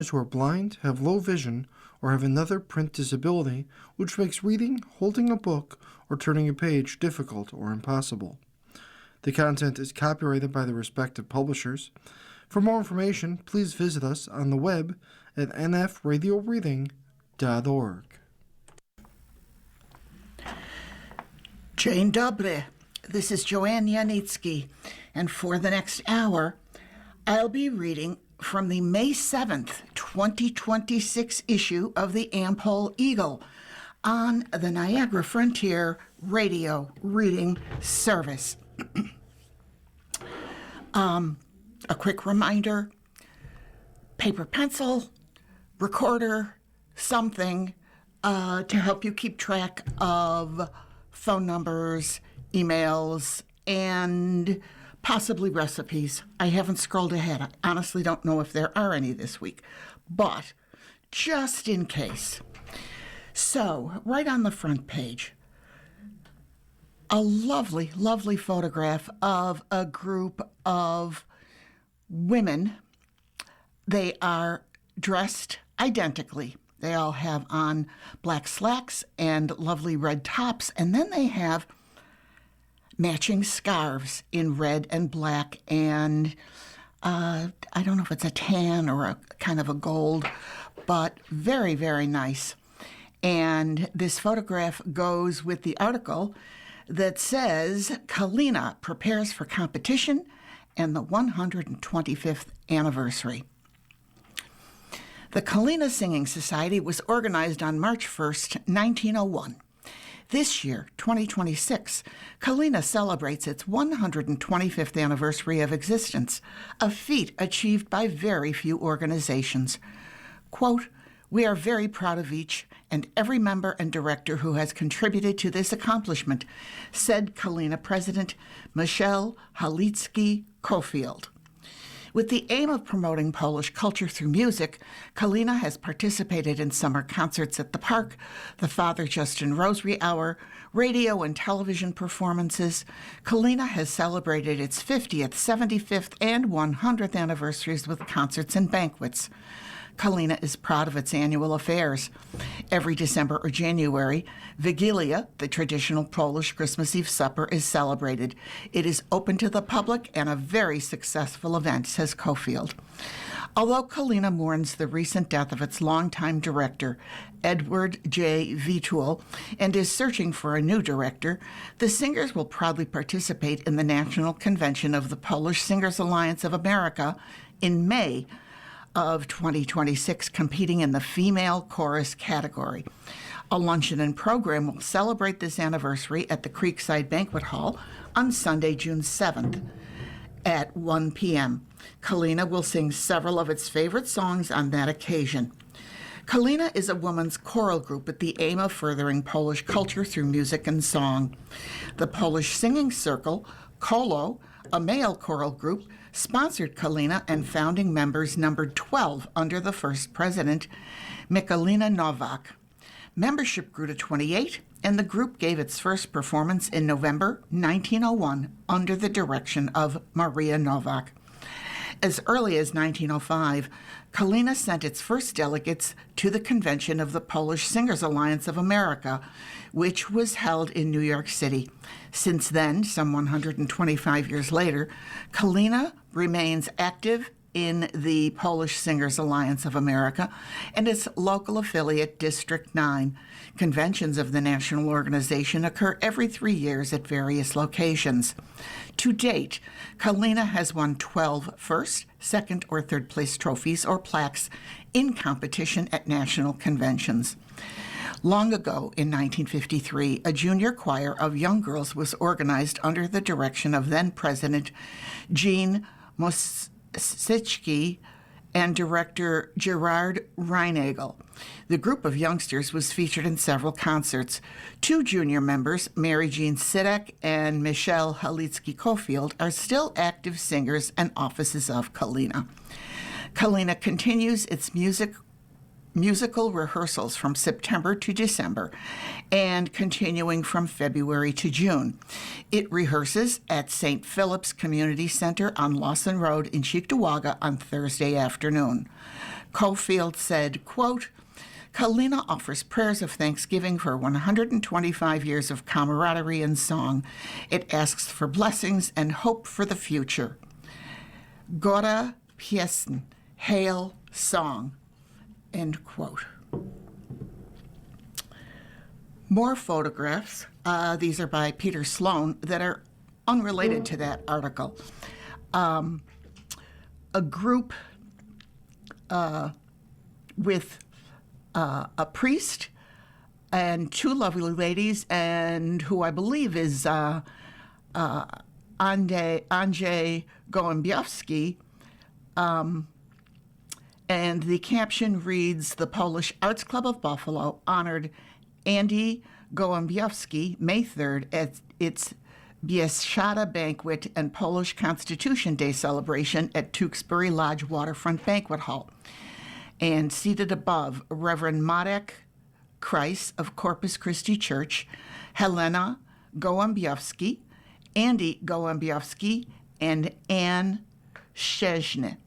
who are blind, have low vision, or have another print disability, which makes reading, holding a book, or turning a page difficult or impossible. The content is copyrighted by the respective publishers. For more information, please visit us on the web at nfradioreading.org. Dzień dobry. This is Joanne Yanitsky, and for the next hour, I'll be reading from the May 7th, 2026 issue of the Am-Pol Eagle on the Niagara Frontier Radio Reading Service. A quick reminder, paper, pencil, recorder, something to help you keep track of phone numbers, emails, and possibly recipes. I haven't scrolled ahead. I honestly don't know if there are any this week, but just in case. So, right on the front page, a lovely, lovely photograph of a group of women. They are dressed identically. They all have on black slacks and lovely red tops, and then they have matching scarves in red and black, and I don't know if it's a tan or a kind of a gold, but very, very nice. And this photograph goes with the article that says, Kalina prepares for competition and the 125th anniversary. The Kalina Singing Society was organized on March 1st, 1901. This year, 2026, Kalina celebrates its 125th anniversary of existence, a feat achieved by very few organizations. Quote, "We are very proud of each and every member and director who has contributed to this accomplishment," said Kalina President Michelle Halicki-Cofield. With the aim of promoting Polish culture through music, Kalina has participated in summer concerts at the park, the Father Justin Rosary Hour, radio and television performances. Kalina has celebrated its 50th, 75th, and 100th anniversaries with concerts and banquets. Kalina is proud of its annual affairs. Every December or January, Wigilia, the traditional Polish Christmas Eve supper, is celebrated. It is open to the public and a very successful event, says Cofield. Although Kalina mourns the recent death of its longtime director, Edward J. Vitul, and is searching for a new director, the singers will proudly participate in the National Convention of the Polish Singers Alliance of America in May of 2026, competing in the female chorus category. A luncheon and program will celebrate this anniversary at the Creekside Banquet Hall on Sunday, June 7th at 1 p.m. Kalina will sing several of its favorite songs on that occasion. Kalina is a woman's choral group with the aim of furthering Polish culture through music and song. The Polish Singing Circle, KOLO, a male choral group, sponsored Kalina, and founding members numbered 12 under the first president, Michalina Nowak. Membership grew to 28, and the group gave its first performance in November 1901 under the direction of Maria Nowak. As early as 1905, Kalina sent its first delegates to the convention of the Polish Singers Alliance of America, which was held in New York City. Since then, some 125 years later, Kalina remains active in the Polish Singers Alliance of America and its local affiliate, District 9. Conventions of the national organization occur every 3 years at various locations. To date, Kalina has won 12 first, second, or third place trophies or plaques in competition at national conventions. Long ago, in 1953, a junior choir of young girls was organized under the direction of then-President Jean Mosicki and director Gerard Reinagel. The group of youngsters was featured in several concerts. Two junior members, Mary Jean Sidek and Michelle Halicki-Cofield, are still active singers and offices of Kalina. Kalina continues its musical rehearsals from September to December and continuing from February to June. It rehearses at St. Philip's Community Center on Lawson Road in Cheektowaga on Thursday afternoon. Caulfield said, quote, Helena offers prayers of thanksgiving for 125 years of camaraderie and song. It asks for blessings and hope for the future. Gora Piesn, hail song, end quote. More photographs, these are by Peter Sloan, that are unrelated to that article. A group with a priest and two lovely ladies, and who I believe is Andrzej Gołębiowski, and the caption reads, "The Polish Arts Club of Buffalo honored Andy Gołębiowski May 3rd at its Bieszczada banquet and Polish Constitution Day celebration at Tewksbury Lodge Waterfront Banquet Hall." And seated above, Reverend Marek Kreis of Corpus Christi Church, Helena Gołębiowski, Andy Gołębiowski, and Ann Szczęsny.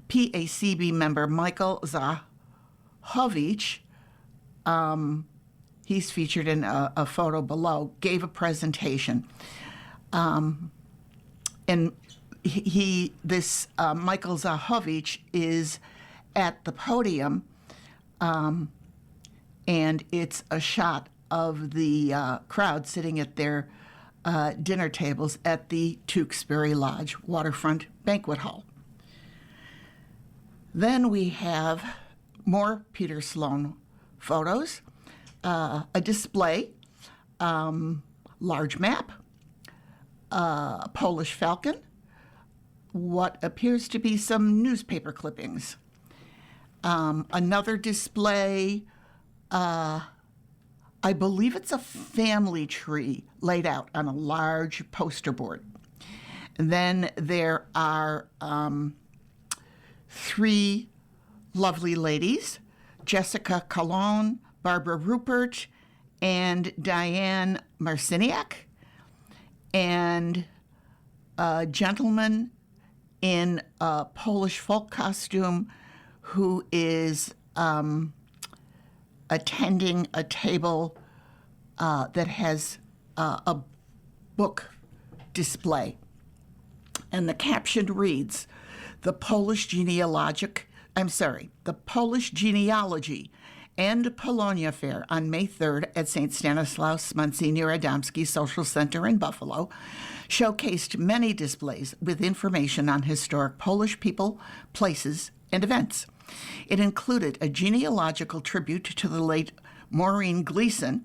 PACB member Michael Zachowicz, he's featured in a photo below, gave a presentation. And Michael Zachowicz is at the podium, and it's a shot of the crowd sitting at their dinner tables at the Tewksbury Lodge Waterfront Banquet Hall. Then we have more Peter Sloan photos, a display, large map, a Polish falcon, what appears to be some newspaper clippings. Another display, I believe it's a family tree laid out on a large poster board. And then there are three lovely ladies, Jessica Colon, Barbara Rupert, and Diane Marciniak, and a gentleman in a Polish folk costume who is attending a table that has a book display. And the caption reads, the Polish Genealogy and Polonia Fair on May 3rd at St. Stanislaus Monsignor Adamski Social Center in Buffalo showcased many displays with information on historic Polish people, places, and events. It included a genealogical tribute to the late Maureen Gleason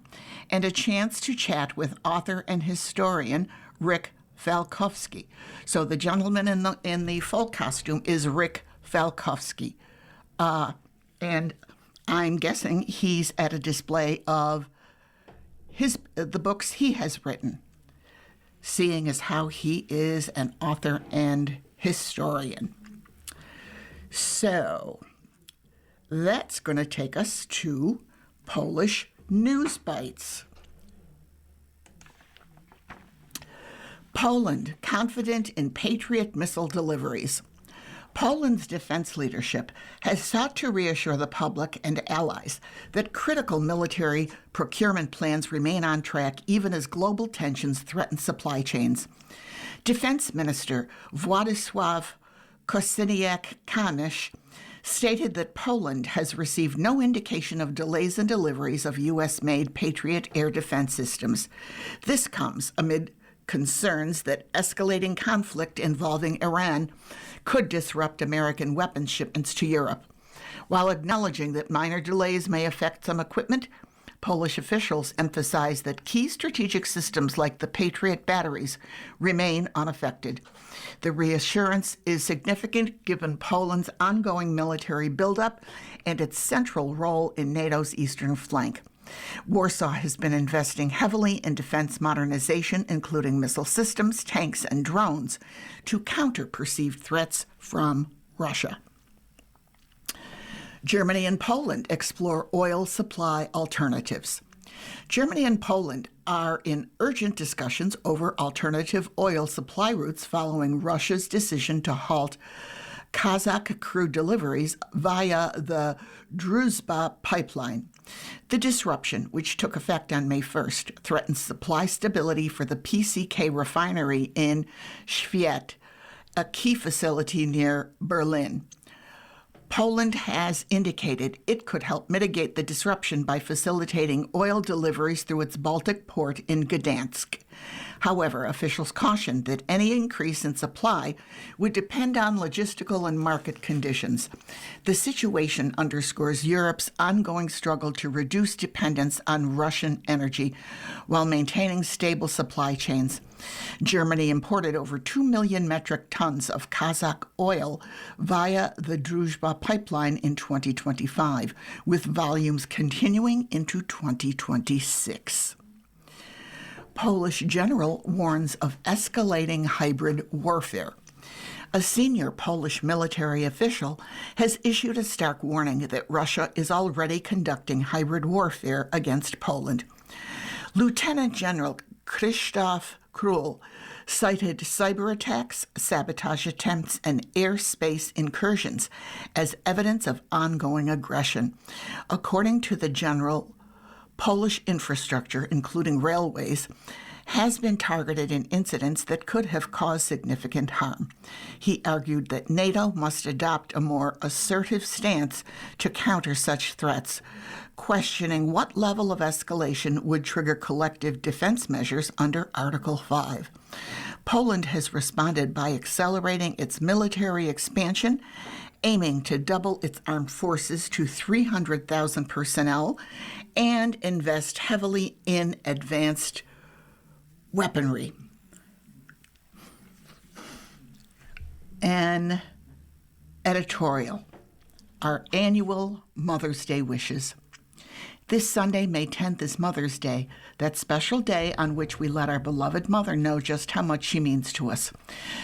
and a chance to chat with author and historian Rick Falkowski. So the gentleman in the folk costume is Rick Falkowski. And I'm guessing he's at a display of the books he has written, seeing as how he is an author and historian. So that's going to take us to Polish News Bites. Poland, confident in Patriot missile deliveries. Poland's defense leadership has sought to reassure the public and allies that critical military procurement plans remain on track even as global tensions threaten supply chains. Defense Minister Władysław Kosyniak-Kamysz stated that Poland has received no indication of delays in deliveries of U.S.-made Patriot air defense systems. This comes amid concerns that escalating conflict involving Iran could disrupt American weapons shipments to Europe. While acknowledging that minor delays may affect some equipment, Polish officials emphasize that key strategic systems like the Patriot batteries remain unaffected. The reassurance is significant given Poland's ongoing military buildup and its central role in NATO's eastern flank. Warsaw has been investing heavily in defense modernization, including missile systems, tanks, and drones, to counter perceived threats from Russia. Germany and Poland explore oil supply alternatives. Germany and Poland are in urgent discussions over alternative oil supply routes following Russia's decision to halt Kazakh crude deliveries via the Druzhba pipeline. The disruption, which took effect on May 1st, threatens supply stability for the PCK refinery in Schwedt, a key facility near Berlin. Poland has indicated it could help mitigate the disruption by facilitating oil deliveries through its Baltic port in Gdansk. However, officials cautioned that any increase in supply would depend on logistical and market conditions. The situation underscores Europe's ongoing struggle to reduce dependence on Russian energy while maintaining stable supply chains. Germany imported over 2 million metric tons of Kazakh oil via the Druzhba pipeline in 2025, with volumes continuing into 2026. Polish general warns of escalating hybrid warfare. A senior Polish military official has issued a stark warning that Russia is already conducting hybrid warfare against Poland. Lieutenant General Krzysztof Król cited cyber attacks, sabotage attempts, and airspace incursions as evidence of ongoing aggression. According to the general, Polish infrastructure, including railways, has been targeted in incidents that could have caused significant harm. He argued that NATO must adopt a more assertive stance to counter such threats, questioning what level of escalation would trigger collective defense measures under Article 5. Poland has responded by accelerating its military expansion, aiming to double its armed forces to 300,000 personnel and invest heavily in advanced weaponry. An editorial, our annual Mother's Day wishes. This Sunday, May 10th, is Mother's Day, that special day on which we let our beloved mother know just how much she means to us.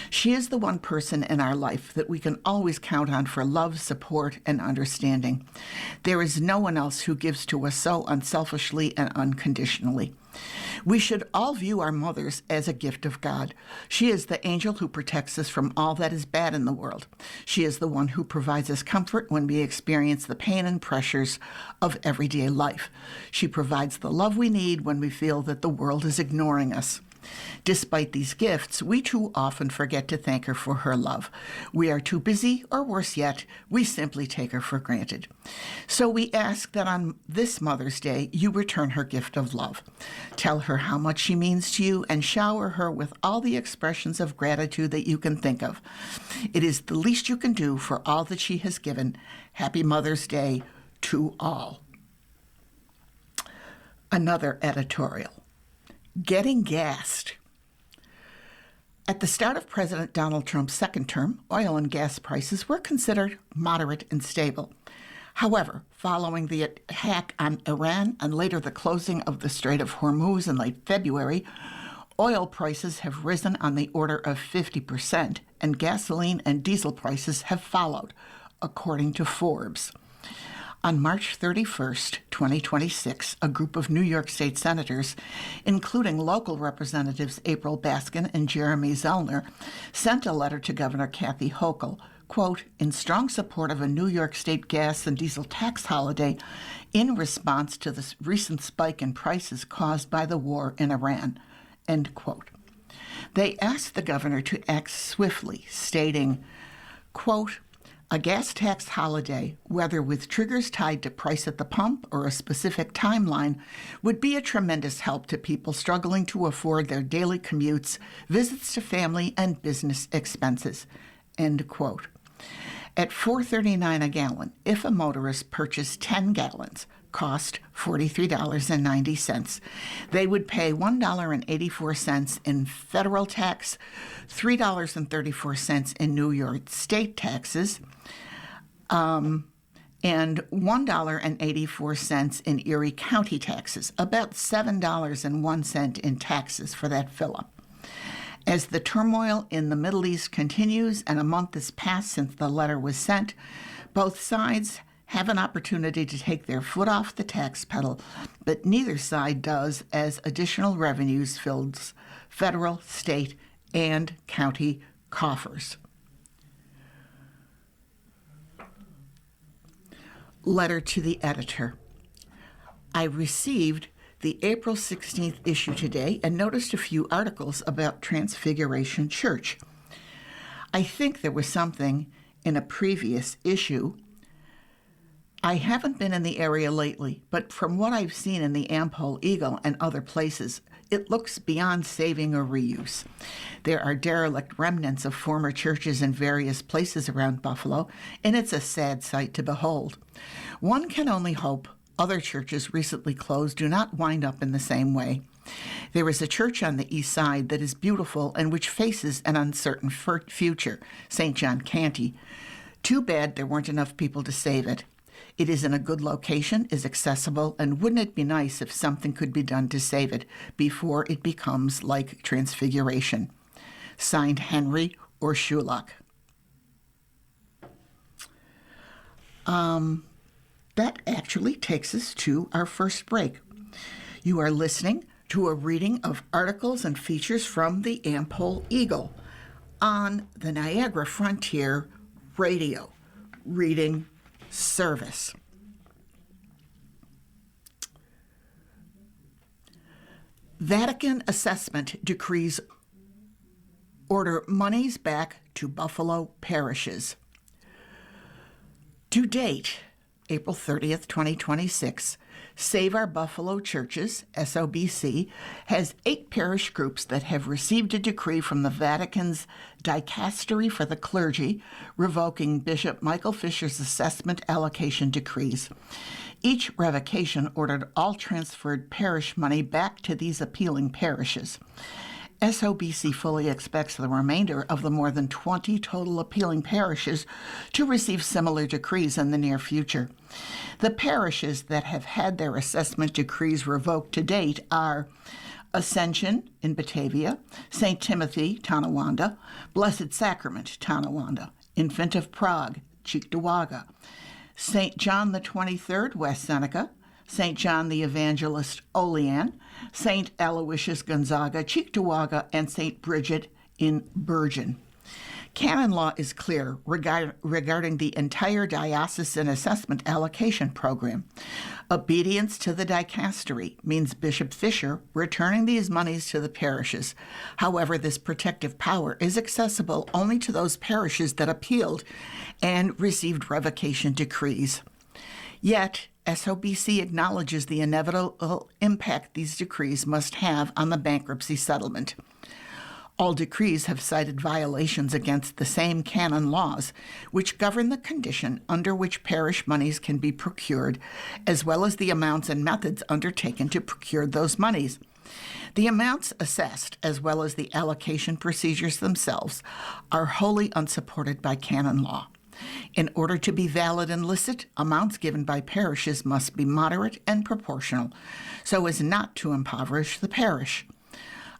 She is the one person in our life that we can always count on for love, support, and understanding. There is no one else who gives to us so unselfishly and unconditionally. We should all view our mothers as a gift of God. She is the angel who protects us from all that is bad in the world. She is the one who provides us comfort when we experience the pain and pressures of everyday life. She provides the love we need when we feel that the world is ignoring us. Despite these gifts, we too often forget to thank her for her love. We are too busy, or worse yet, we simply take her for granted. So we ask that on this Mother's Day, you return her gift of love. Tell her how much she means to you and shower her with all the expressions of gratitude that you can think of. It is the least you can do for all that she has given. Happy Mother's Day to all. Another editorial. Getting gassed. At the start of President Donald Trump's second term, oil and gas prices were considered moderate and stable. However, following the attack on Iran and later the closing of the Strait of Hormuz in late February, oil prices have risen on the order of 50%, and gasoline and diesel prices have followed, according to Forbes. On March 31st, 2026, a group of New York State senators, including local representatives April Baskin and Jeremy Zellner, sent a letter to Governor Kathy Hochul, quote, in strong support of a New York State gas and diesel tax holiday in response to the recent spike in prices caused by the war in Iran, end quote. They asked the governor to act swiftly, stating, quote, a gas tax holiday, whether with triggers tied to price at the pump or a specific timeline, would be a tremendous help to people struggling to afford their daily commutes, visits to family, and business expenses, end quote. At $4.39 a gallon, if a motorist purchased 10 gallons, cost $43.90. They would pay $1.84 in federal tax, $3.34 in New York State taxes, and $1.84 in Erie County taxes, about $7.01 in taxes for that fill-up. As the turmoil in the Middle East continues and a month has passed since the letter was sent, both sides have an opportunity to take their foot off the tax pedal, but neither side does as additional revenues fills federal, state, and county coffers. Letter to the editor. I received the April 16th issue today and noticed a few articles about Transfiguration Church. I think there was something in a previous issue. I haven't been in the area lately, but from what I've seen in the Am-Pol Eagle and other places, it looks beyond saving or reuse. There are derelict remnants of former churches in various places around Buffalo, and it's a sad sight to behold. One can only hope other churches recently closed do not wind up in the same way. There is a church on the east side that is beautiful and which faces an uncertain future, St. John Canty. Too bad there weren't enough people to save it. It is in a good location, is accessible, and wouldn't it be nice if something could be done to save it before it becomes like Transfiguration? Signed, Henry or Shulock. That actually takes us to our first break. You are listening to a reading of articles and features from the Am-Pol Eagle on the Niagara Frontier Radio Reading Service. Vatican assessment decrees order monies back to Buffalo parishes. To date, April 30th, 2026, Save Our Buffalo Churches, SOBC, has 8 parish groups that have received a decree from the Vatican's Dicastery for the Clergy, revoking Bishop Michael Fisher's assessment allocation decrees. Each revocation ordered all transferred parish money back to these appealing parishes. SOBC fully expects the remainder of the more than 20 total appealing parishes to receive similar decrees in the near future. The parishes that have had their assessment decrees revoked to date are Ascension in Batavia, St. Timothy, Tonawanda, Blessed Sacrament, Tonawanda, Infant of Prague, Cheektowaga, St. John the 23rd, West Seneca, St. John the Evangelist, Olean, St. Aloysius Gonzaga, Cheektowaga, and St. Bridget in Bergen. Canon law is clear regarding the entire diocesan assessment allocation program. Obedience to the dicastery means Bishop Fisher returning these monies to the parishes. However, this protective power is accessible only to those parishes that appealed and received revocation decrees. Yet, SOBC acknowledges the inevitable impact these decrees must have on the bankruptcy settlement. All decrees have cited violations against the same canon laws, which govern the condition under which parish monies can be procured, as well as the amounts and methods undertaken to procure those monies. The amounts assessed, as well as the allocation procedures themselves, are wholly unsupported by canon law. In order to be valid and licit, amounts given by parishes must be moderate and proportional, so as not to impoverish the parish.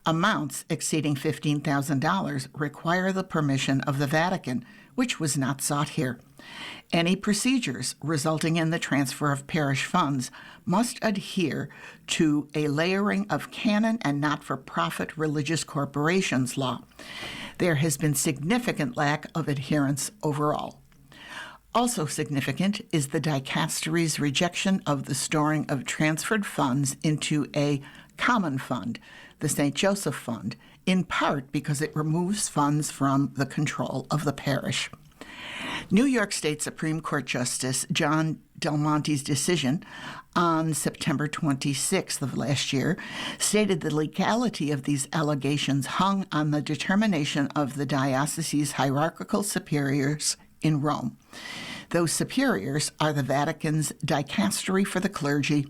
Amounts exceeding $15,000 require the permission of the Vatican, which was not sought here. Any procedures resulting in the transfer of parish funds must adhere to a layering of canon and not-for-profit religious corporations law. There has been significant lack of adherence overall. Also significant is the dicastery's rejection of the storing of transferred funds into a common fund, the St. Joseph Fund, in part because it removes funds from the control of the parish. New York State Supreme Court Justice John Del Monte's decision on September 26th of last year stated the legality of these allegations hung on the determination of the diocese's hierarchical superiors in Rome. Those superiors are the Vatican's Dicastery for the Clergy,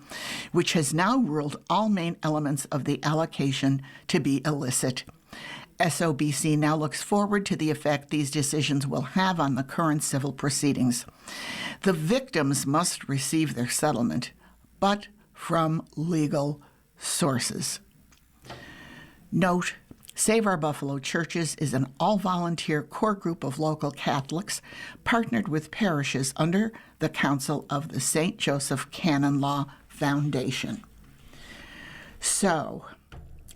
which has now ruled all main elements of the allocation to be illicit. SOBC now looks forward to the effect these decisions will have on the current civil proceedings. The victims must receive their settlement, but from legal sources. Note, Save Our Buffalo Churches is an all-volunteer core group of local Catholics partnered with parishes under the counsel of the St. Joseph Canon Law Foundation. So,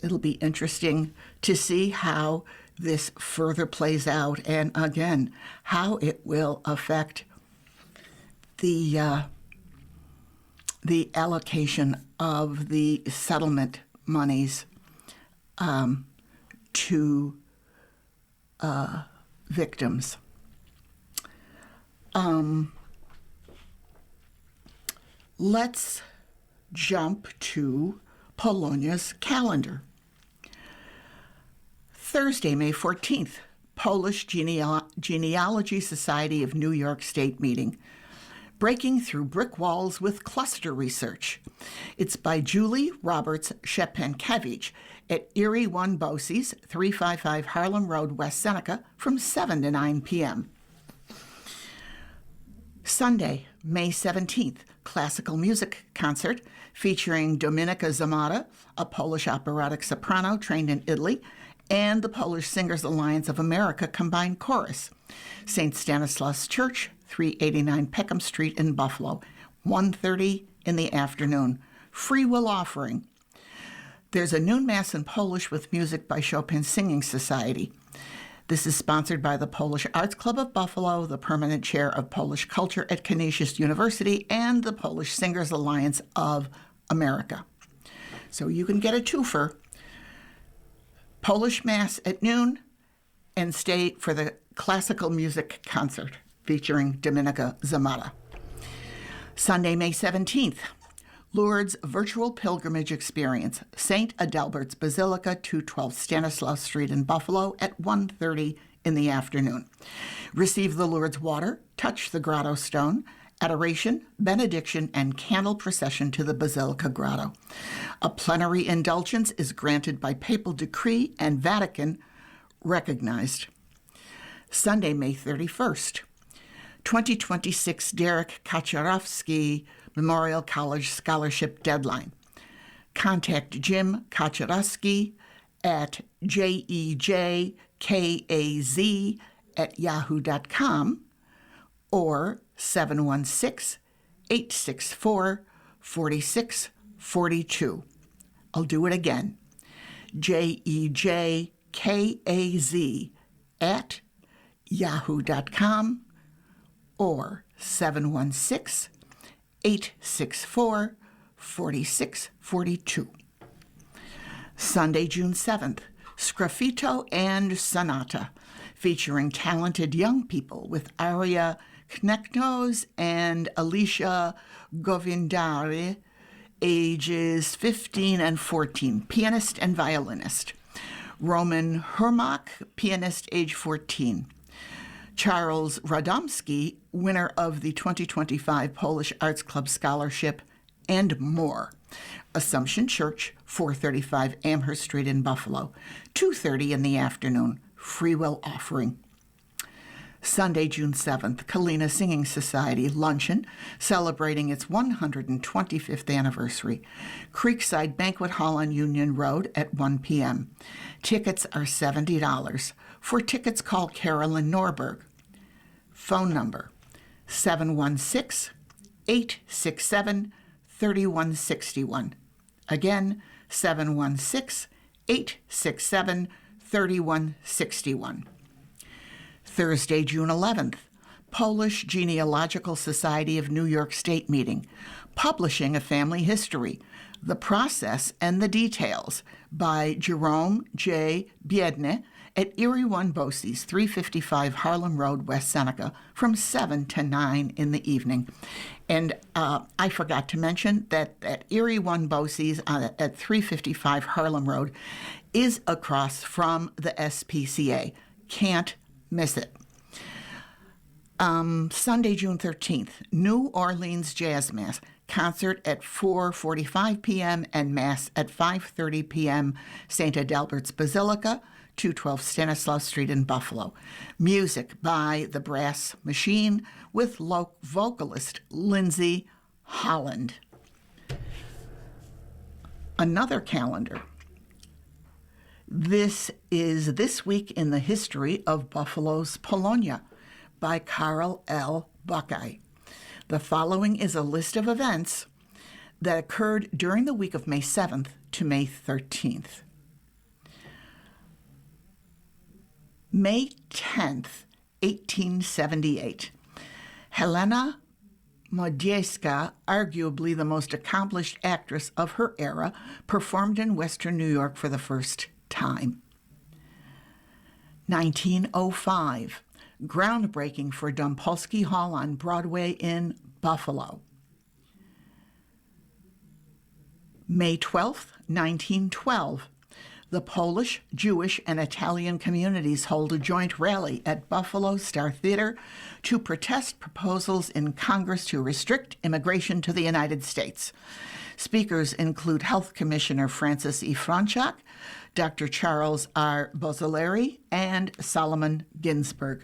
it'll be interesting to see how this further plays out and, again, how it will affect the the allocation of the settlement monies to victims. Let's jump to Polonia's calendar. Thursday, May 14th, Polish Genealogy Society of New York State meeting. Breaking Through Brick Walls with Cluster Research. It's by Julie Roberts Shepenkiewicz at Erie 1 Bosse's, 355 Harlem Road, West Seneca, from 7 to 9 p.m. Sunday, May 17th, classical music concert featuring Dominika Zamata, a Polish operatic soprano trained in Italy, and the Polish Singers Alliance of America Combined Chorus. St. Stanislaus Church, 389 Peckham Street in Buffalo, 1:30 in the afternoon. Free will offering. There's a noon mass in Polish with music by Chopin Singing Society. This is sponsored by the Polish Arts Club of Buffalo, the permanent chair of Polish culture at Canisius University, and the Polish Singers Alliance of America. So you can get a twofer. Polish Mass at noon and stay for the classical music concert featuring Dominika Zamata. Sunday, May 17th, Lourdes Virtual Pilgrimage Experience, St. Adalbert's Basilica, 212 Stanislaus Street in Buffalo at 1:30 in the afternoon. Receive the Lourdes water, touch the grotto stone, adoration, benediction, and candle procession to the Basilica Grotto. A plenary indulgence is granted by papal decree and Vatican recognized. Sunday, May 31st, 2026 Derek Kaczorowski Memorial College Scholarship Deadline. Contact Jim Kaczorowski at jejkaz@yahoo.com or 716-864-4642. I'll do it again. jejkaz@yahoo.com or 716-864-4642. Sunday, June 7th, Sgraffito and Sonata, featuring talented young people with Arya Kneknos and Alicia Govindari, ages 15 and 14, pianist and violinist. Roman Hermach, pianist, age 14. Charles Radomski, winner of the 2025 Polish Arts Club Scholarship, and more. Assumption Church, 435 Amherst Street in Buffalo, 2:30 in the afternoon, free will offering. Sunday, June 7th, Kalina Singing Society luncheon celebrating its 125th anniversary. Creekside Banquet Hall on Union Road at 1 p.m. Tickets are $70. For tickets, call Carolyn Norberg. Phone number 716-867-3161. Again, 716-867-3161. Thursday, June 11th, Polish Genealogical Society of New York State meeting, Publishing a Family History, The Process and the Details by Jerome J. Biedny at Erie 1 Bosse's, 355 Harlem Road, West Seneca, from 7 to 9 in the evening. And I forgot to mention that at Erie 1 Bosse's at 355 Harlem Road is across from the SPCA. Can't miss it. Sunday, June 13th, New Orleans Jazz Mass, concert at 4:45 p.m. and Mass at 5:30 p.m. St. Adalbert's Basilica, 212 Stanislaus Street in Buffalo. Music by the Brass Machine with vocalist Lindsay Holland. Another calendar. This is This Week in the History of Buffalo's Polonia by Carl L. Buckeye. The following is a list of events that occurred during the week of May 7th to May 13th. May 10th, 1878, Helena Modjeska, arguably the most accomplished actress of her era, performed in Western New York for the first time. 1905, groundbreaking for Dompolsky Hall on Broadway in Buffalo. May 12th, 1912, the Polish, Jewish, and Italian communities hold a joint rally at Buffalo Star Theater to protest proposals in Congress to restrict immigration to the United States. Speakers include Health Commissioner Francis E. Franchak, Dr. Charles R. Bozzolari, and Solomon Ginsburg.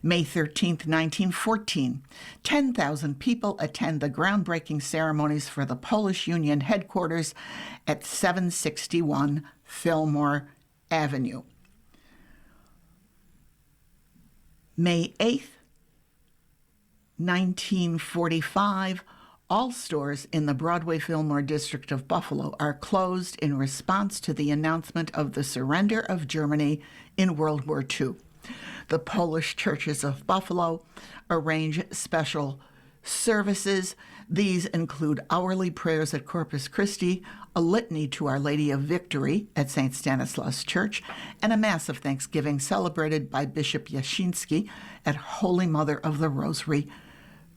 May 13, 1914, 10,000 people attend the groundbreaking ceremonies for the Polish Union headquarters at 761 Fillmore Avenue. May 8, 1945, all stores in the Broadway Fillmore district of Buffalo are closed in response to the announcement of the surrender of Germany in World War II. The Polish churches of Buffalo arrange special services. These include hourly prayers at Corpus Christi, a litany to Our Lady of Victory at St. Stanislaus Church, and a Mass of Thanksgiving celebrated by Bishop Yashinsky at Holy Mother of the Rosary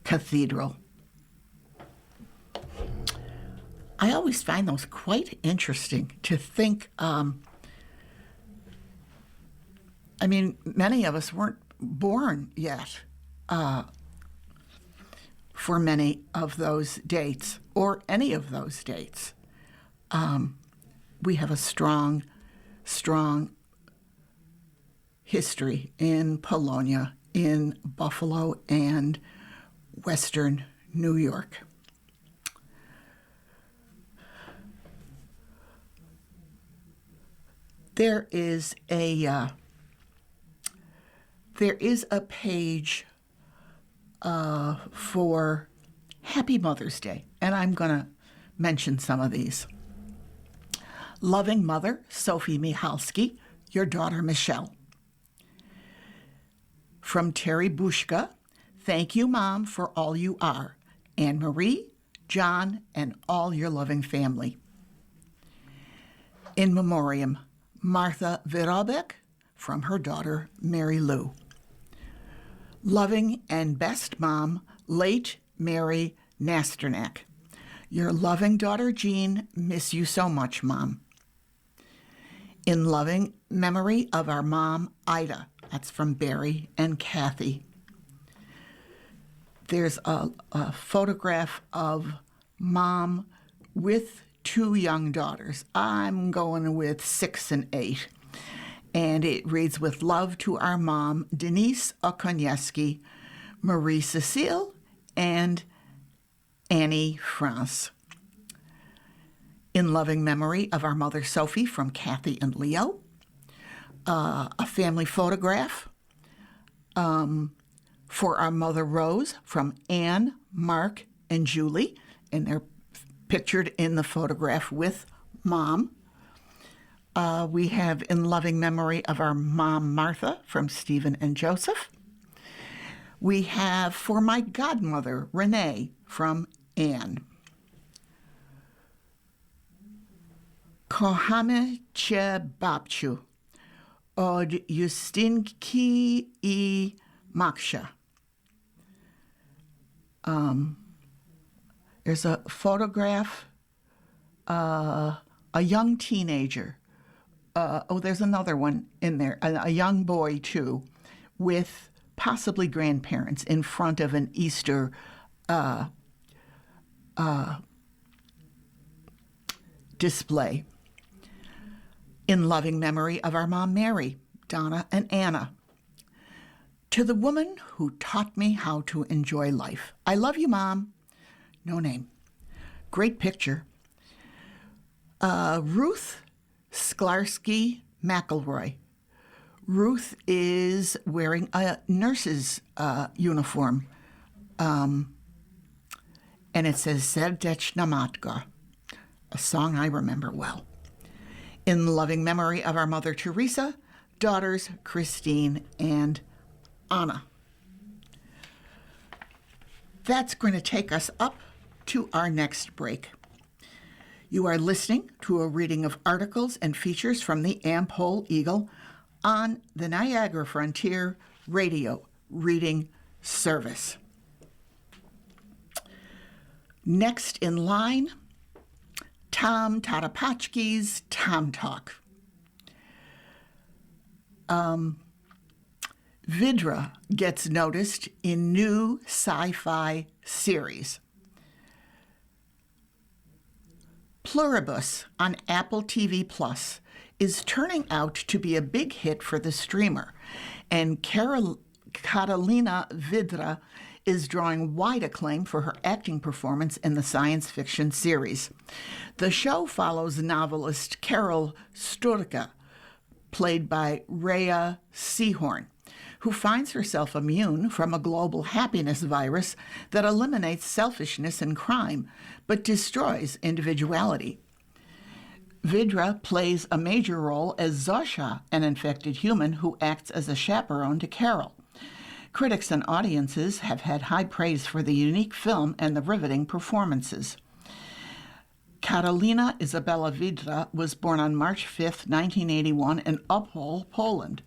Cathedral. I always find those quite interesting to think. Many of us weren't born yet for many of those dates, or any of those dates. We have a strong history in Polonia, in Buffalo, and Western New York. There is a page for Happy Mother's Day, and I'm going to mention some of these. Loving Mother, Sophie Michalski, your daughter Michelle. From Terry Bushka, thank you, Mom, for all you are. Anne Marie, John, and all your loving family. In Memoriam, Martha Virobek, from her daughter Mary Lou. Loving and best mom, late Mary Nasternak. Your loving daughter Jean, miss you so much, Mom. In loving memory of our mom, Ida. That's from Barry and Kathy. There's a photograph of Mom with two young daughters. I'm going with 6 and 8. And it reads, with love to our mom, Denise Okonieski, Marie Cecile, and Annie France. In loving memory of our mother, Sophie, from Kathy and Leo. A family photograph for our mother, Rose, from Anne, Mark, and Julie. And they're pictured in the photograph with Mom. We have in loving memory of our mom, Martha, from Stephen and Joseph. We have for my godmother, Renee, from Anne. Kochamy cię, babciu, od Justynki I Maksha. There's a photograph, a young teenager. There's another one in there, a young boy, too, with possibly grandparents in front of an Easter display. In loving memory of our mom, Mary, Donna, and Anna. To the woman who taught me how to enjoy life. I love you, Mom. No name. Great picture. Ruth Sklarski McElroy. Ruth is wearing a nurse's uniform, and it says Serdeczna Matka, a song I remember well. In loving memory of our mother, Teresa, daughters, Christine and Anna. That's going to take us up to our next break. You are listening to a reading of articles and features from the Am-Pol Eagle on the Niagara Frontier Radio Reading Service. Next in line, Tom Tadapachki's Tom Talk. Vidra gets noticed in new sci-fi series. Pluribus on Apple TV Plus is turning out to be a big hit for the streamer, and Catalina Vidra is drawing wide acclaim for her acting performance in the science fiction series. The show follows novelist Carol Sturka, played by Rhea Seehorn, who finds herself immune from a global happiness virus that eliminates selfishness and crime, but destroys individuality. Vidra plays a major role as Zosha, an infected human who acts as a chaperone to Carol. Critics and audiences have had high praise for the unique film and the riveting performances. Karolina Izabela Vidra was born on March 5, 1981 in Am-Pol, Poland.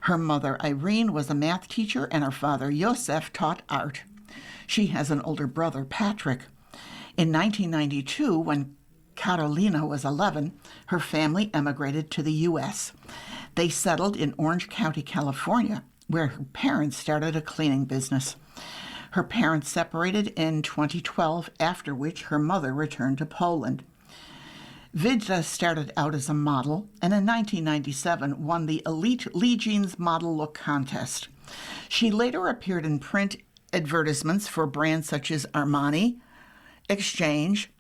Her mother, Irene, was a math teacher, and her father, Josef, taught art. She has an older brother, Patrick. In 1992, when Karolina was 11, her family emigrated to the U.S. They settled in Orange County, California, where her parents started a cleaning business. Her parents separated in 2012, after which her mother returned to Poland. Vidra started out as a model, and in 1997 won the Elite Legions Model Look Contest. She later appeared in print advertisements for brands such as Armani, Exchange,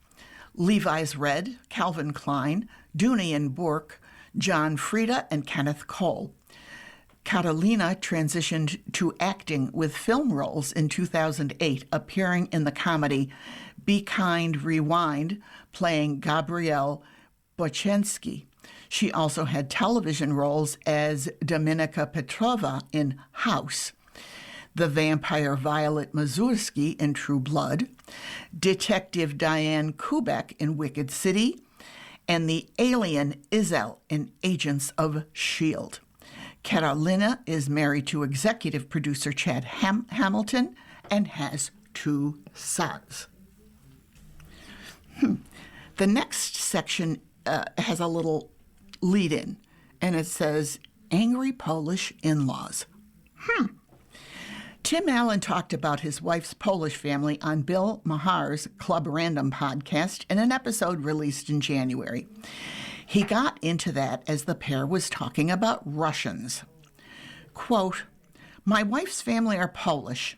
Levi's Red, Calvin Klein, Dooney and Bourke, John Frieda, and Kenneth Cole. Catalina transitioned to acting with film roles in 2008, appearing in the comedy Be Kind, Rewind, playing Gabrielle Bochensky. She also had television roles as Dominika Petrova in House, the vampire Violet Mazursky in True Blood, Detective Diane Kubek in Wicked City, and the alien Izel in Agents of S.H.I.E.L.D. Carolina is married to executive producer Chad Hamilton and has 2 sons. The next section has a little lead-in, and it says, Angry Polish In-Laws. Tim Allen talked about his wife's Polish family on Bill Maher's Club Random podcast in an episode released in January. He got into that as the pair was talking about Russians. Quote, my wife's family are Polish,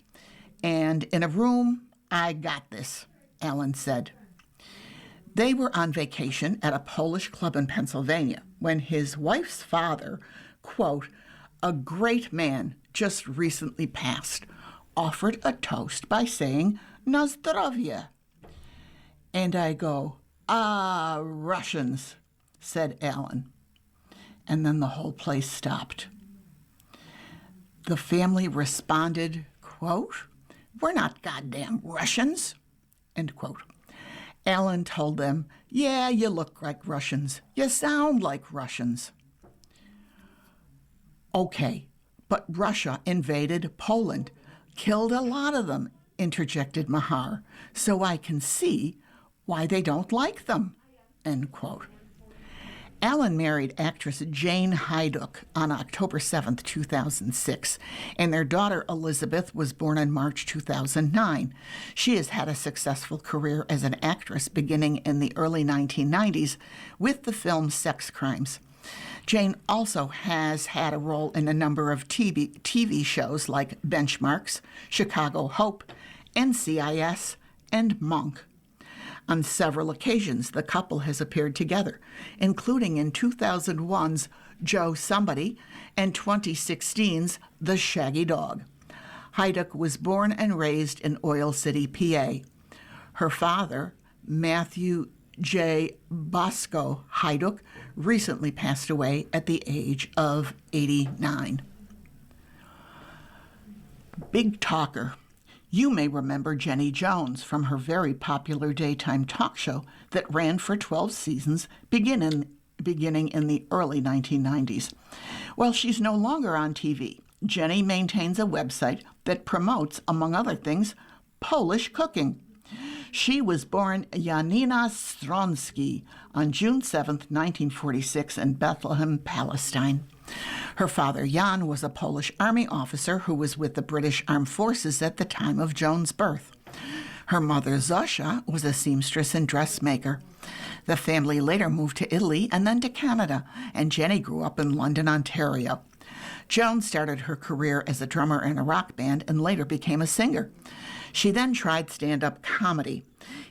and in a room, I got this, Allen said. They were on vacation at a Polish club in Pennsylvania when his wife's father, quote, a great man just recently passed, offered a toast by saying, Na zdrowie. And I go, Russians, said Allen. And then the whole place stopped. The family responded, quote, we're not goddamn Russians, end quote. Allen told them, yeah, you look like Russians. You sound like Russians. Okay, but Russia invaded Poland, killed a lot of them, interjected Maher, so I can see why they don't like them, end quote. Allen married actress Jane Hajduk on October 7, 2006, and their daughter Elizabeth was born in March 2009. She has had a successful career as an actress beginning in the early 1990s with the film Sex Crimes. Jane also has had a role in a number of TV shows like Benchmarks, Chicago Hope, NCIS, and Monk. On several occasions, the couple has appeared together, including in 2001's Joe Somebody and 2016's The Shaggy Dog. Hajduk was born and raised in Oil City, PA. Her father, Matthew J. Bosco Hajduk, recently passed away at the age of 89. Big talker. You may remember Jenny Jones from her very popular daytime talk show that ran for 12 seasons beginning in the early 1990s. While she's no longer on TV, Jenny maintains a website that promotes, among other things, Polish cooking. She was born Janina Stronsky on June 7, 1946, in Bethlehem, Palestine. Her father, Jan, was a Polish army officer who was with the British Armed Forces at the time of Joan's birth. Her mother, Zosia, was a seamstress and dressmaker. The family later moved to Italy and then to Canada, and Jenny grew up in London, Ontario. Joan started her career as a drummer in a rock band and later became a singer. She then tried stand-up comedy.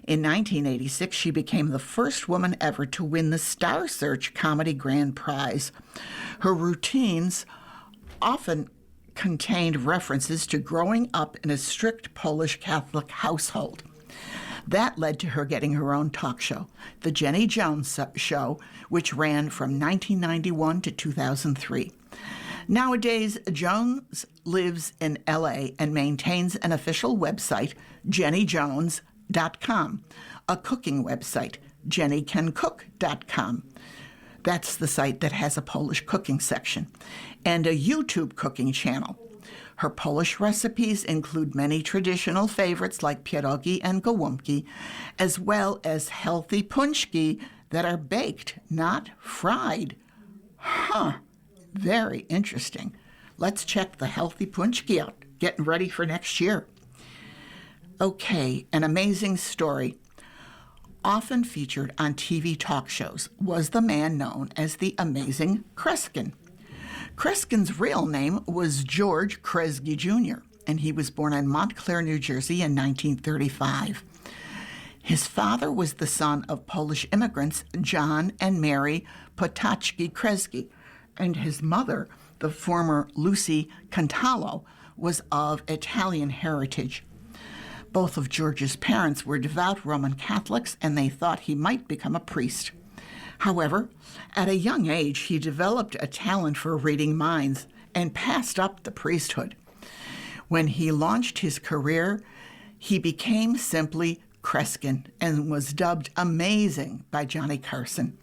In 1986, she became the first woman ever to win the Star Search Comedy Grand Prize. Her routines often contained references to growing up in a strict Polish Catholic household. That led to her getting her own talk show, The Jenny Jones Show, which ran from 1991 to 2003. Nowadays, Jones lives in LA and maintains an official website, jennyjones.com, a cooking website, jennycancook.com. That's the site that has a Polish cooking section, and a YouTube cooking channel. Her Polish recipes include many traditional favorites like pierogi and gołąbki, as well as healthy punchki that are baked, not fried. Very interesting. Let's check the healthy punchki out, getting ready for next year. Okay, an amazing story. Often featured on TV talk shows was the man known as the Amazing Kreskin. Kreskin's real name was George Kresge Jr., and he was born in Montclair, New Jersey in 1935. His father was the son of Polish immigrants John and Mary Potocki Kresge, and his mother, the former Lucy Cantalo, was of Italian heritage. Both of George's parents were devout Roman Catholics, and they thought he might become a priest. However, at a young age, he developed a talent for reading minds and passed up the priesthood. When he launched his career, he became simply Kreskin and was dubbed Amazing by Johnny Carson.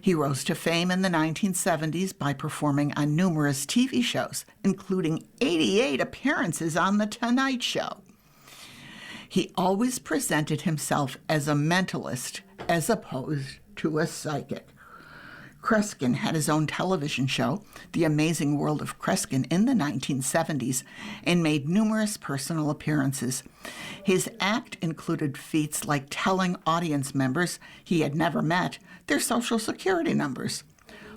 He rose to fame in the 1970s by performing on numerous TV shows, including 88 appearances on The Tonight Show. He always presented himself as a mentalist as opposed to a psychic. Kreskin had his own television show, The Amazing World of Kreskin, in the 1970s and made numerous personal appearances. His act included feats like telling audience members he had never met their social security numbers,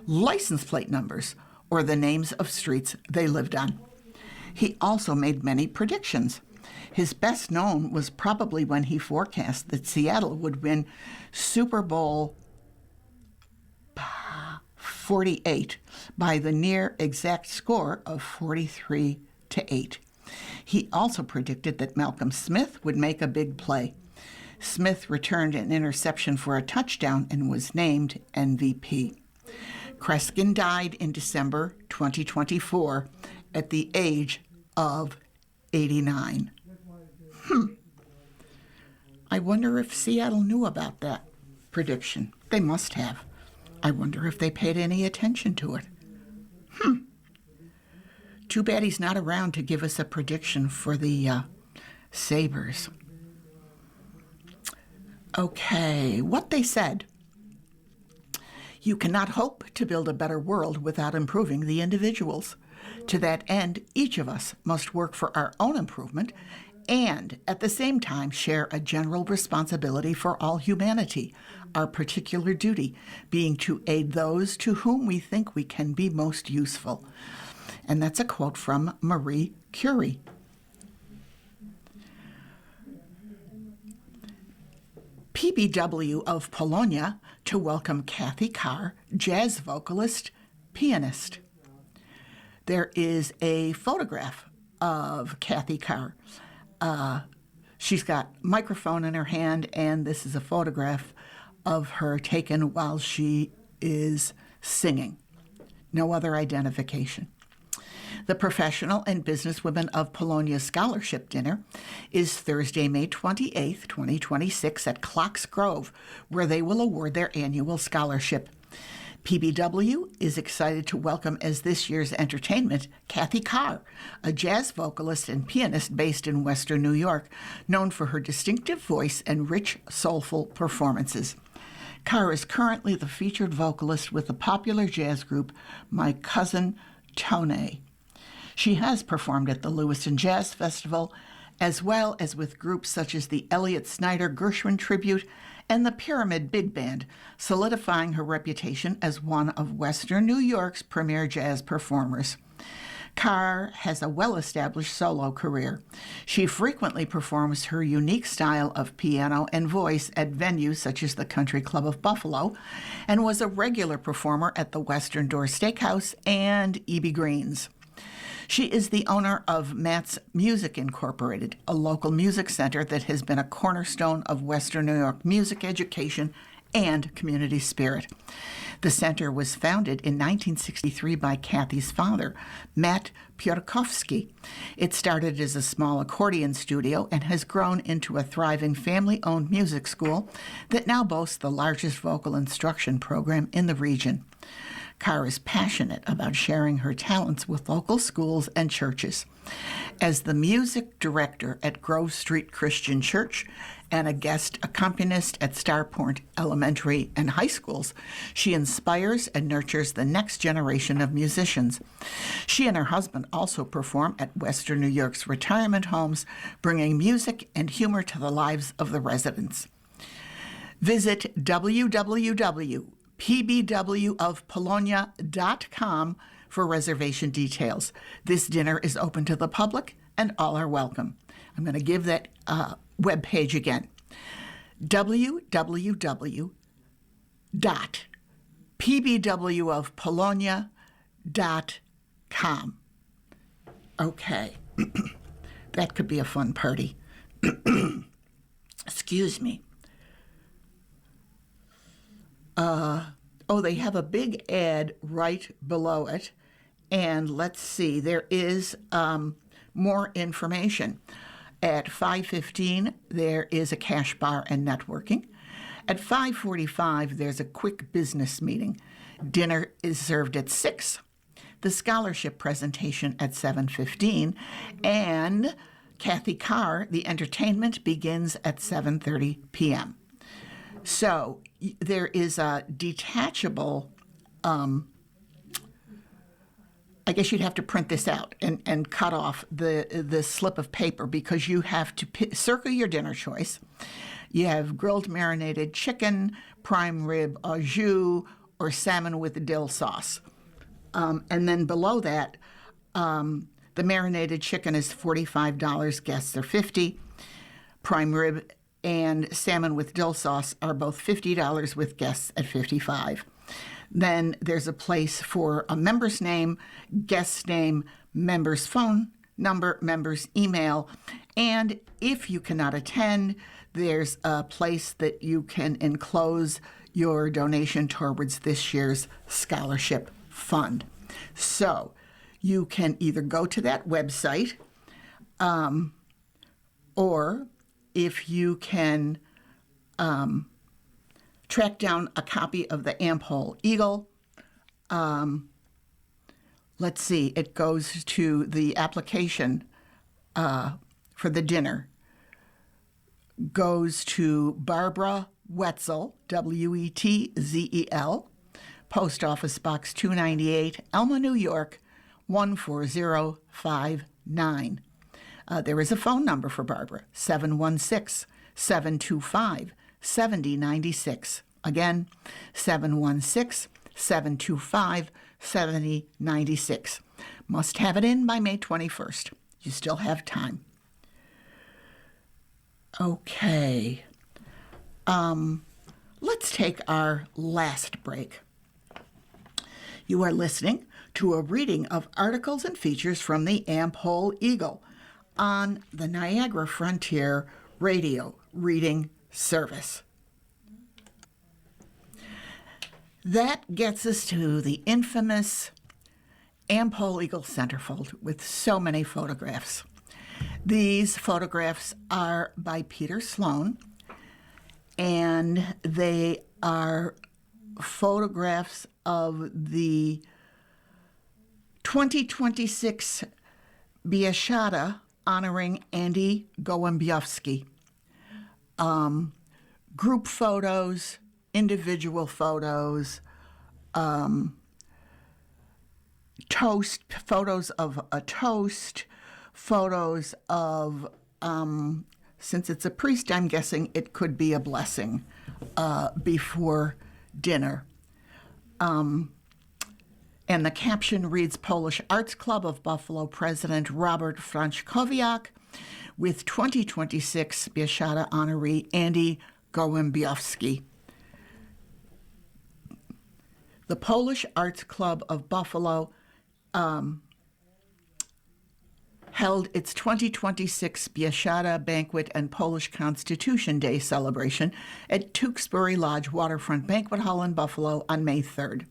license plate numbers, or the names of streets they lived on. He also made many predictions. His best known was probably when he forecast that Seattle would win Super Bowl 48 by the near exact score of 43-8. He also predicted that Malcolm Smith would make a big play. Smith returned an interception for a touchdown and was named MVP. Kreskin died in December 2024 at the age of 89. I wonder if Seattle knew about that prediction. They must have. I wonder if they paid any attention to it. Too bad he's not around to give us a prediction for the Sabres. Okay, what they said. You cannot hope to build a better world without improving the individuals. To that end, each of us must work for our own improvement and, at the same time, share a general responsibility for all humanity, our particular duty being to aid those to whom we think we can be most useful. And that's a quote from Marie Curie. PBW of Polonia to welcome Kathy Carr, jazz vocalist, pianist. There is a photograph of Kathy Carr. She's got a microphone in her hand, and this is a photograph of her taken while she is singing. No other identification. The Professional and Businesswomen of Polonia Scholarship Dinner is Thursday, May 28th, 2026 at Clocks Grove, where they will award their annual scholarship. PBW is excited to welcome as this year's entertainment Kathy Carr, a jazz vocalist and pianist based in Western New York, known for her distinctive voice and rich, soulful performances. Carr is currently the featured vocalist with the popular jazz group My Cousin Tone. She has performed at the Lewiston Jazz Festival, as well as with groups such as the Elliott Snyder Gershwin Tribute and the Pyramid Big Band, solidifying her reputation as one of Western New York's premier jazz performers. Carr has a well-established solo career. She frequently performs her unique style of piano and voice at venues such as the Country Club of Buffalo, and was a regular performer at the Western Door Steakhouse and E.B. Green's. She is the owner of Matt's Music Incorporated, a local music center that has been a cornerstone of Western New York music education and community spirit. The center was founded in 1963 by Kathy's father, Matt Piotrkowski. It started as a small accordion studio and has grown into a thriving family-owned music school that now boasts the largest vocal instruction program in the region. Carr is passionate about sharing her talents with local schools and churches. As the music director at Grove Street Christian Church and a guest accompanist at Starpoint Elementary and High Schools, she inspires and nurtures the next generation of musicians. She and her husband also perform at Western New York's retirement homes, bringing music and humor to the lives of the residents. Visit www.pbwofpolonia.com for reservation details. This dinner is open to the public and all are welcome. I'm going to give that webpage again. www.pbwofpolonia.com. Okay. That could be a fun party. Excuse me. They have a big ad right below it. And let's see, there is more information. At 5:15, there is a cash bar and networking. At 5:45, there's a quick business meeting. Dinner is served at 6. The scholarship presentation at 7:15. And Kathy Carr, the entertainment begins at 7:30 p.m. So there is a detachable, I guess you'd have to print this out and cut off the slip of paper, because you have to circle your dinner choice. You have grilled marinated chicken, prime rib au jus, or salmon with dill sauce. And then below that, the marinated chicken is $45, guests are $50. Prime rib and salmon with dill sauce are both $50 with guests at $55. Then there's a place for a member's name, guest's name, member's phone number, member's email, and if you cannot attend, there's a place that you can enclose your donation towards this year's scholarship fund. So you can either go to that website, or if you can track down a copy of the Am-Pol Eagle. Let's see, it goes to the application for the dinner. Goes to Barbara Wetzel, Wetzel, Post Office Box 298, Elma, New York, 14059. There is a phone number for Barbara, 716-725-7096. Again, 716-725-7096. Must have it in by May 21st. You still have time. Okay. Let's take our last break. You are listening to a reading of articles and features from the Am-Pol Eagle on the Niagara Frontier Radio Reading Service. That gets us to the infamous Am-Pol Eagle centerfold with so many photographs. These photographs are by Peter Sloan, and they are photographs of the 2026 Bieszczada honoring Andy Gołębiowski. Group photos, individual photos, toast, photos of a toast, photos of, since it's a priest, I'm guessing it could be a blessing before dinner. And the caption reads, Polish Arts Club of Buffalo President Robert Franczkowiak with 2026 Bieszczada honoree Andy Gołębiowski. The Polish Arts Club of Buffalo held its 2026 Bieszczada Banquet and Polish Constitution Day celebration at Tewksbury Lodge Waterfront Banquet Hall in Buffalo on May 3rd.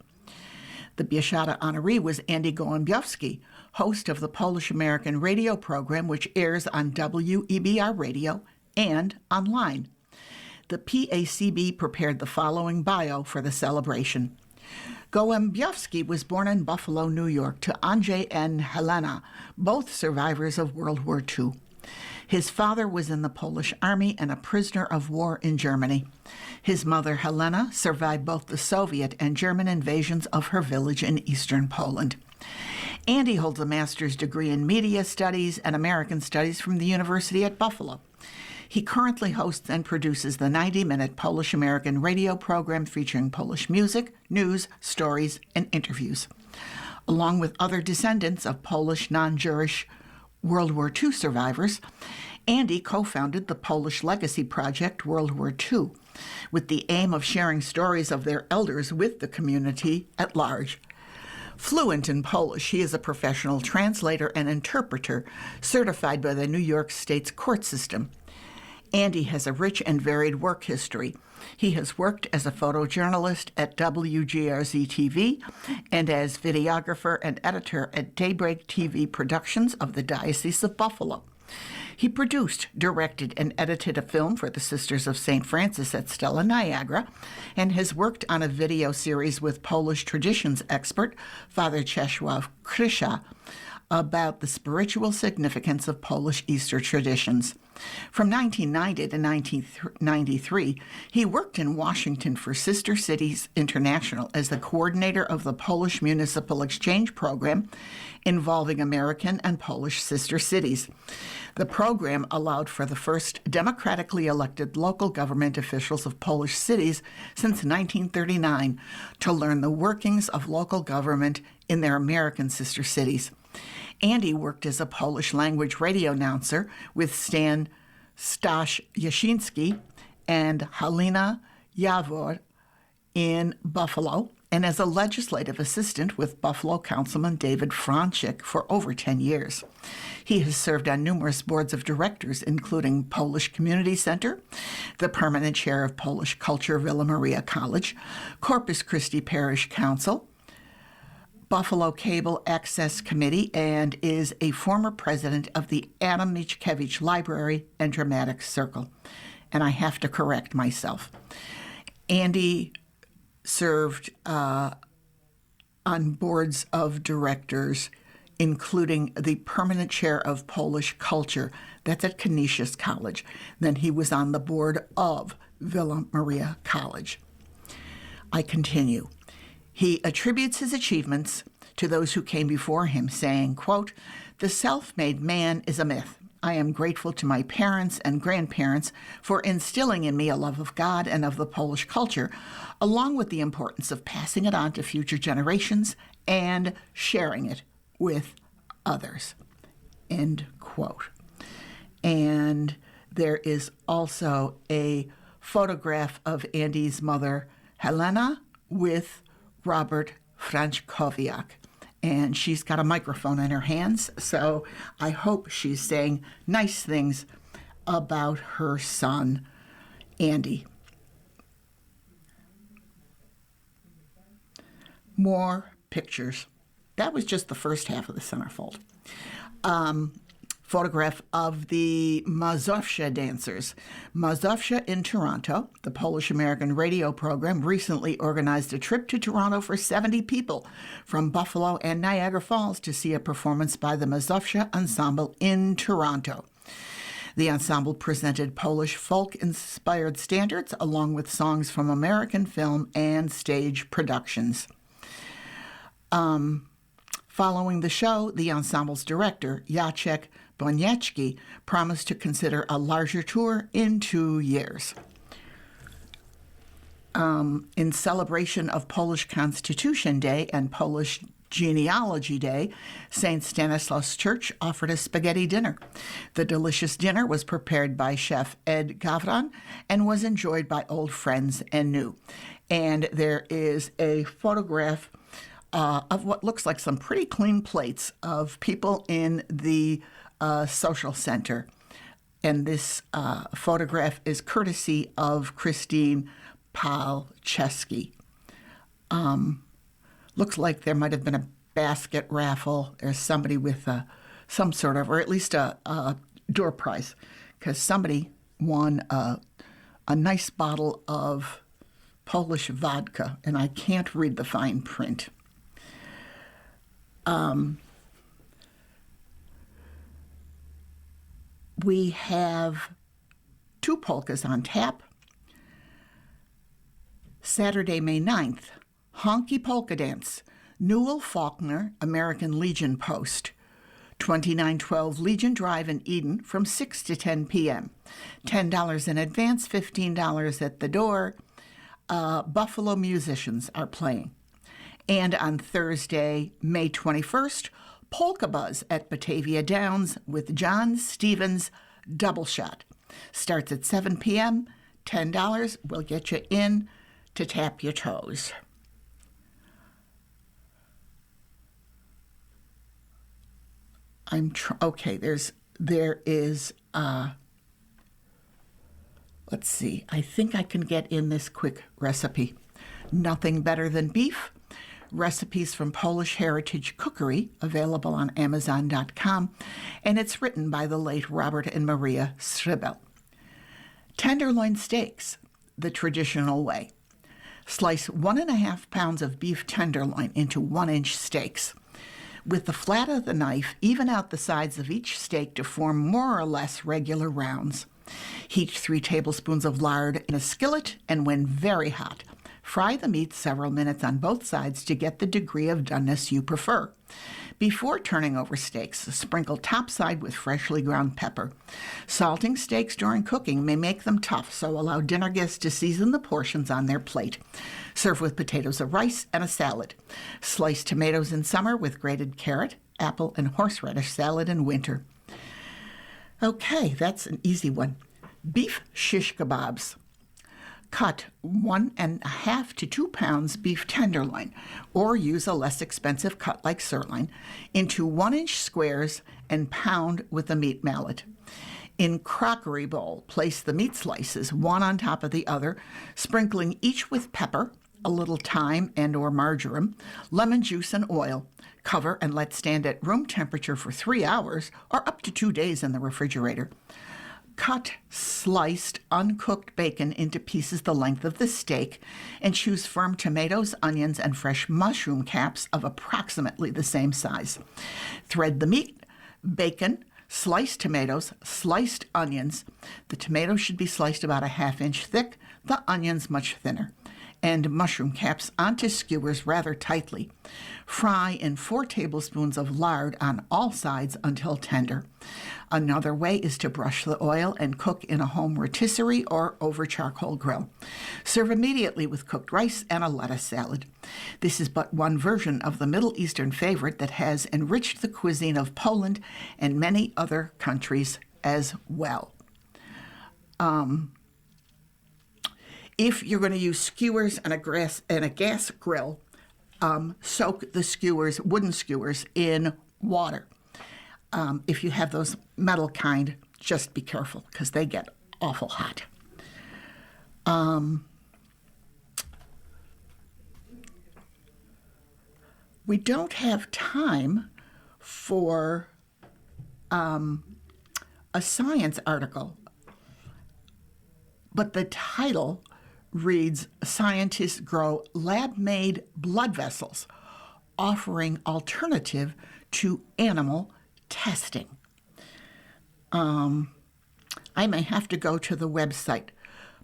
The Bieszczada honoree was Andy Gołębiowski, host of the Polish-American radio program, which airs on WEBR radio and online. The PACB prepared the following bio for the celebration. Gołębiowski was born in Buffalo, New York, to Andrzej and Helena, both survivors of World War II. His father was in the Polish army and a prisoner of war in Germany. His mother, Helena, survived both the Soviet and German invasions of her village in eastern Poland. Andy holds a master's degree in media studies and American studies from the University at Buffalo. He currently hosts and produces the 90-minute Polish-American radio program featuring Polish music, news, stories, and interviews. Along with other descendants of Polish non-Jewish World War II survivors, Andy co-founded the Polish Legacy Project World War II, with the aim of sharing stories of their elders with the community at large. Fluent in Polish, he is a professional translator and interpreter certified by the New York State's court system. Andy has a rich and varied work history. He has worked as a photojournalist at WGRZ-TV and as videographer and editor at Daybreak TV Productions of the Diocese of Buffalo. He produced, directed, and edited a film for the Sisters of St. Francis at Stella Niagara and has worked on a video series with Polish traditions expert Father Czesław Krysza about the spiritual significance of Polish Easter traditions. From 1990 to 1993, he worked in Washington for Sister Cities International as the coordinator of the Polish Municipal Exchange Program involving American and Polish sister cities. The program allowed for the first democratically elected local government officials of Polish cities since 1939 to learn the workings of local government in their American sister cities. Andy worked as a Polish language radio announcer with Stan Staś Jashinsky and Halina Jawor in Buffalo, and as a legislative assistant with Buffalo Councilman David Franczyk for over 10 years. He has served on numerous boards of directors, including Polish Community Center, the permanent chair of Polish Culture Villa Maria College, Corpus Christi Parish Council, Buffalo Cable Access Committee, and is a former president of the Adam Mickiewicz Library and Dramatic Circle. And I have to correct myself. Andy served on boards of directors, including the permanent chair of Polish culture. That's at Canisius College. Then he was on the board of Villa Maria College. I continue. He attributes his achievements to those who came before him, saying, quote, "The self-made man is a myth. I am grateful to my parents and grandparents for instilling in me a love of God and of the Polish culture, along with the importance of passing it on to future generations and sharing it with others." End quote. And there is also a photograph of Andy's mother, Helena, with Robert Franczkowiak. And she's got a microphone in her hands, so I hope she's saying nice things about her son, Andy. More pictures. That was just the first half of the centerfold. Photograph of the Mazowsza dancers. Mazowsza in Toronto, the Polish-American radio program, recently organized a trip to Toronto for 70 people from Buffalo and Niagara Falls to see a performance by the Mazowsza Ensemble in Toronto. The ensemble presented Polish folk-inspired standards along with songs from American film and stage productions. Following the show, the ensemble's director, Jacek Boniecki, promised to consider a larger tour in 2 years. In celebration of Polish Constitution Day and Polish Genealogy Day, St. Stanislaus Church offered a spaghetti dinner. The delicious dinner was prepared by chef Ed Gavran and was enjoyed by old friends and new. And there is a photograph of what looks like some pretty clean plates of people in the social center. And this photograph is courtesy of Christine Palczewski. Looks like there might have been a basket raffle. There's somebody with some sort of, or at least a door prize, because somebody won a nice bottle of Polish vodka, and I can't read the fine print. We have 2 polkas on tap. Saturday, May 9th, Honky Polka Dance, Newell Faulkner, American Legion Post, 2912 Legion Drive in Eden from 6 to 10 p.m. $10 in advance, $15 at the door. Buffalo musicians are playing. And on Thursday, May 21st, Polka Buzz at Batavia Downs with John Stevens Double Shot. Starts at 7 p.m., $10 will get you in to tap your toes. Okay, there is, let's see, I think I can get in this quick recipe. Nothing better than beef. Recipes from Polish Heritage Cookery, available on Amazon.com, and it's written by the late Robert and Maria Sribel. Tenderloin steaks, the traditional way. Slice 1.5 pounds of beef tenderloin into 1-inch steaks. With the flat of the knife, even out the sides of each steak to form more or less regular rounds. Heat 3 tablespoons of lard in a skillet, and when very hot, fry the meat several minutes on both sides to get the degree of doneness you prefer. Before turning over steaks, sprinkle topside with freshly ground pepper. Salting steaks during cooking may make them tough, so allow dinner guests to season the portions on their plate. Serve with potatoes or rice and a salad. Slice tomatoes in summer with grated carrot, apple, and horseradish salad in winter. Okay, that's an easy one. Beef shish kebabs. Cut 1.5 to 2 pounds beef tenderloin, or use a less expensive cut like sirloin, into 1-inch squares and pound with a meat mallet. In crockery bowl, place the meat slices one on top of the other, sprinkling each with pepper, a little thyme and or marjoram, lemon juice, and oil. Cover and let stand at room temperature for 3 hours or up to 2 days in the refrigerator. Cut sliced, uncooked bacon into pieces the length of the steak, and choose firm tomatoes, onions, and fresh mushroom caps of approximately the same size. Thread the meat, bacon, sliced tomatoes, sliced onions. The tomatoes should be sliced about a 1/2 inch thick, the onions much thinner, and mushroom caps onto skewers rather tightly. Fry in 4 tablespoons of lard on all sides until tender. Another way is to brush the oil and cook in a home rotisserie or over charcoal grill. Serve immediately with cooked rice and a lettuce salad. This is but one version of the Middle Eastern favorite that has enriched the cuisine of Poland and many other countries as well. If you're going to use skewers and a gas grill, soak the skewers, wooden skewers, in water. If you have those metal kind, just be careful because they get awful hot. We don't have time for a science article, but the title reads, Scientists Grow Lab-Made Blood Vessels, Offering Alternative to Animal Testing. I may have to go to the website,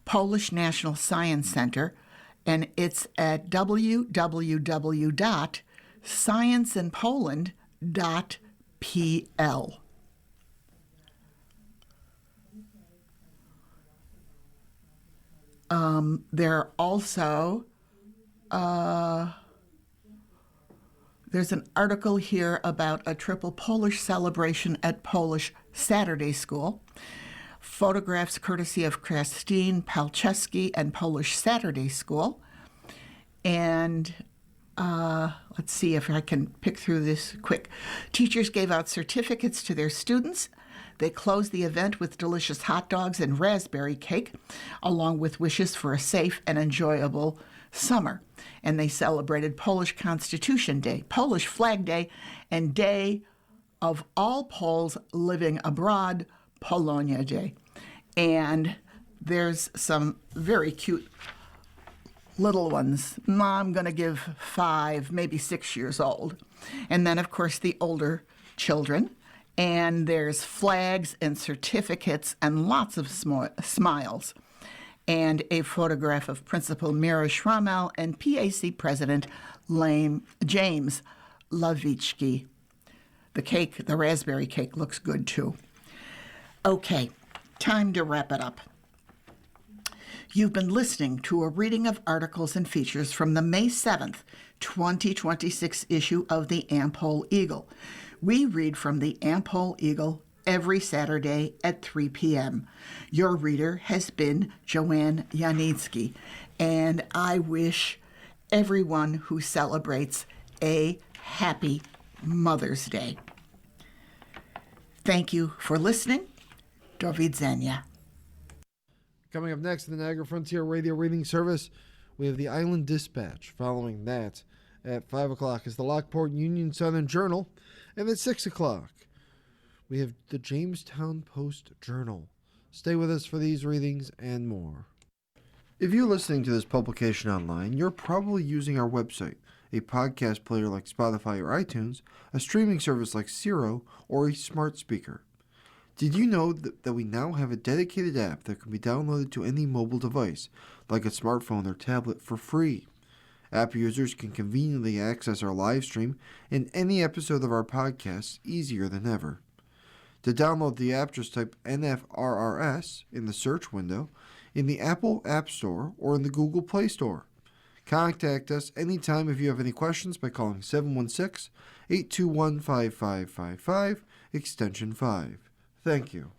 Polish National Science Center, and it's at www.scienceinpoland.pl. There also, there's an article here about a triple Polish celebration at Polish Saturday School. Photographs courtesy of Christine Palczewski and Polish Saturday School. And let's see if I can pick through this quick. Teachers gave out certificates to their students. They closed the event with delicious hot dogs and raspberry cake, along with wishes for a safe and enjoyable summer. And they celebrated Polish Constitution Day, Polish Flag Day, and Day of All Poles Living Abroad, Polonia Day. And there's some very cute little ones. I'm going to give 5, maybe 6 years old. And then, of course, the older children. And there's flags and certificates and lots of smiles. And a photograph of Principal Mira Schrammel and PAC President James Lavichki. The cake, the raspberry cake, looks good too. Okay, time to wrap it up. You've been listening to a reading of articles and features from the May 7th, 2026 issue of the Am-Pol Eagle. We read from the Am-Pol Eagle every Saturday at 3 p.m. Your reader has been Joanne Yanitsky, and I wish everyone who celebrates a happy Mother's Day. Thank you for listening. Do widzenia. Coming up next in the Niagara Frontier Radio Reading Service, we have the Island Dispatch. Following that, at 5 o'clock is the Lockport Union Southern Journal. And at 6 o'clock, we have the Jamestown Post-Journal. Stay with us for these readings and more. If you're listening to this publication online, you're probably using our website, a podcast player like Spotify or iTunes, a streaming service like Siro, or a smart speaker. Did you know that we now have a dedicated app that can be downloaded to any mobile device, like a smartphone or tablet, for free? App users can conveniently access our live stream and any episode of our podcast easier than ever. To download the app, just type NFRRS in the search window in the Apple App Store or in the Google Play Store. Contact us anytime if you have any questions by calling 716-821-5555, extension 5. Thank you.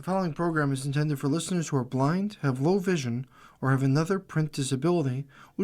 The following program is intended for listeners who are blind, have low vision, or have another print disability, which